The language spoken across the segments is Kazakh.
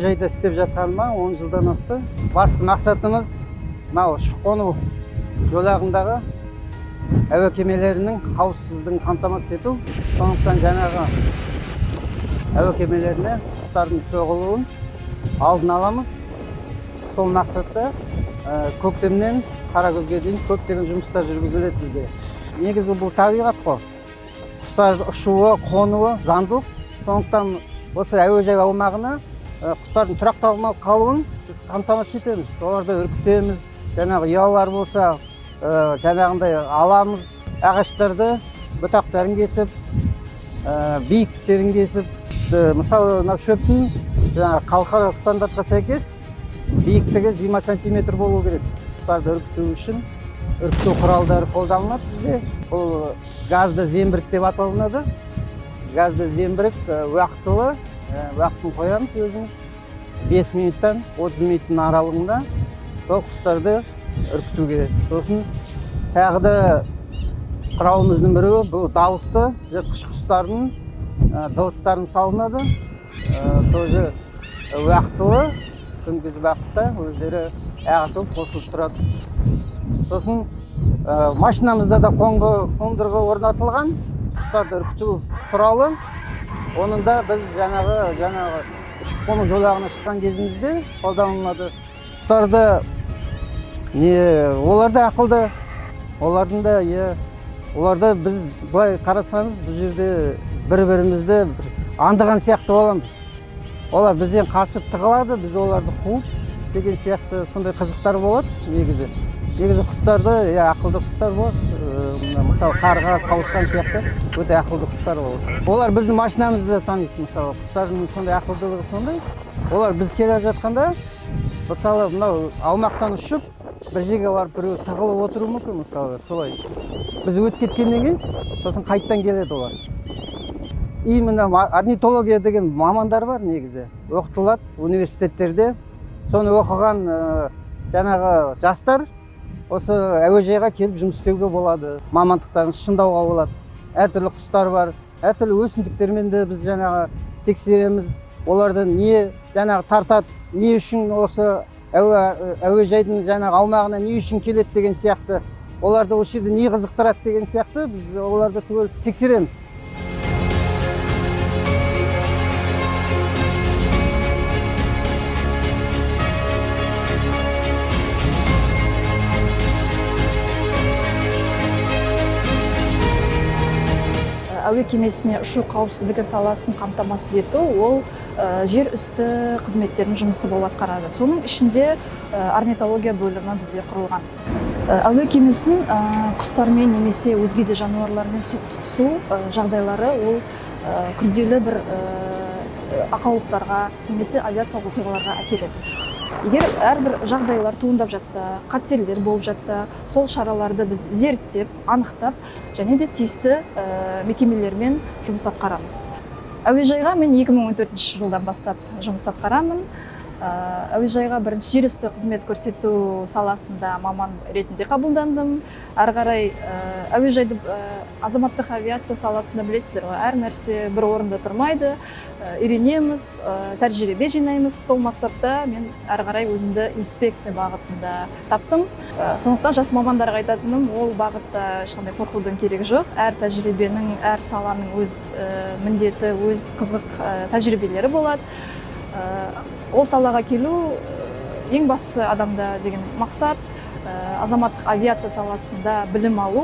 әуежайда істеп жатқаныма 10 жылдан асты. Басты мақсатымыз мынау ұшып-қону жолағындағы әуе кемелерінің қауіпсіздігін қамтамасыз ету. Сондықтан жаңағы әуе кемелеріне құстардың соғылуын алдын аламыз. Сол мақсатта көктемнен қаракөзге дейін көптеген жұмыстар жүргізіледі бізде. Негізі бұл табиғат қой. Құстар ұшуы, қонуы заңдылық. Сондықтан осы әуежай аумағына құстардың тұрақталмай қалуын біз қамтамасыз етеміз. Оларды үркітеміз. Жаңағы ұялар болса, жаңағындай аламыз. Ағаштарды, бұтақтарын кесіп, биіктіктерін кесіп, мысалы, шөптің халықаралық стандартқа сәйкес биіктігі 20 сантиметр болу керек. Құстарды үркіту үшін үркіту құралдары қолданылады бізде. Бұл газды зембірік деп аталынады. Газды зембірік уақытылы, уақытын қоямыз өзіміз. 5 минуттан 30 минуттың аралығында сол құстарды үркітуге. Сосын тағы да құралымыздың бірі бұл дауысты жыртқыш құстардың дыбыстарын салынады. Тоже уақытылы, күндіз уақытта өздері ағытылып қосылып тұрады. Сосын машинамызда да қондырғы орнатылған құстарды үркіту құралы. Оның да біз жаңағы ұшып-қону жолағына шыққан кезімізде қолданылады. Құстарды олар да ақылды, оларды біз былай қарасаңыз, бұл жерде бір-бірімізді аңдыған сияқты боламыз. Олар бізден қашып тығылады, біз оларды қуып деген сияқты сондай қызықтар болады негізі. Негізі құстарды, ақылды құстар болады. Мысалы, қарға, сауысқан сияқты өте ақылды құстар болады. Олар біздің машинамызды да таниды, мысалы, құстардың сондай ақылдылығы сондай. Олар біз келе жатқанда, мысалы, мынау аумақтан ұшып, бір жерге барып біреу тығылып отыруы мүмкін, мысалы, солай. Біз өтіп кеткеннен кейін, сосын қайттан келеді олар. Именно орнитология деген мамандар бар негізі. Оқытылады университеттерде. Соны оқыған жаңағы жастар осы әуежайға келіп жұмыс істеуге болады. Мамандықтарын шыңдауға болады. Әртүрлі құстар бар, әртүрлі өсімдіктермен де біз жаңағы тексереміз. Оларды не жаңағы тартады, не үшін осы әуежайдың жаңағы аумағына не үшін келеді деген сияқты. Оларды осы жерде не қызықтырады деген сияқты біз оларды түгел тексереміз. Әуе кемесіне ұшу қауіпсіздігі саласын қамтамасыз ету, ол жер үсті қызметтерінің жұмысы болып атқарады. Соның ішінде орнитология бөлімі бізде құрылған. Әуе кемесін құстармен немесе өзге де жануарлармен соқтығысу жағдайлары ол күрделі бір ақаулықтарға немесе авиациялық оқиғаларға әкеледі. Егер әрбір жағдайлар туындап жатса, қатерлер болып жатса, сол шараларды біз зерттеп, анықтап, және де тиісті мекемелермен жұмыс атқарамыз. Әуежайға мен 2014 жылдан бастап жұмыс атқарамын. Әуежайға бірінші жер үсті қызмет көрсету саласында маман ретінде қабылдандым. Ары қарай әуежайды азаматтық авиация саласында білесіздер ғой, әр нәрсе бір орында тұрмайды. Үйренеміз, тәжірибе жинаймыз. Сол мақсатта мен ары қарай өзімді инспекция бағытында таптым. Сондықтан жас мамандарға айтатыным, ол бағытта ешқандай қорқудың керегі жоқ. Әр тәжірибенің, әр саланың өз міндеті, өз қызық тәжірибелері болады. Ол салаға келу ең бастысы адамда деген мақсат, азаматтық авиация саласында білім алу,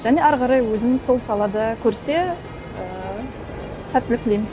және ары қарай өзін сол салада көрсе, сәттілік тілеймін.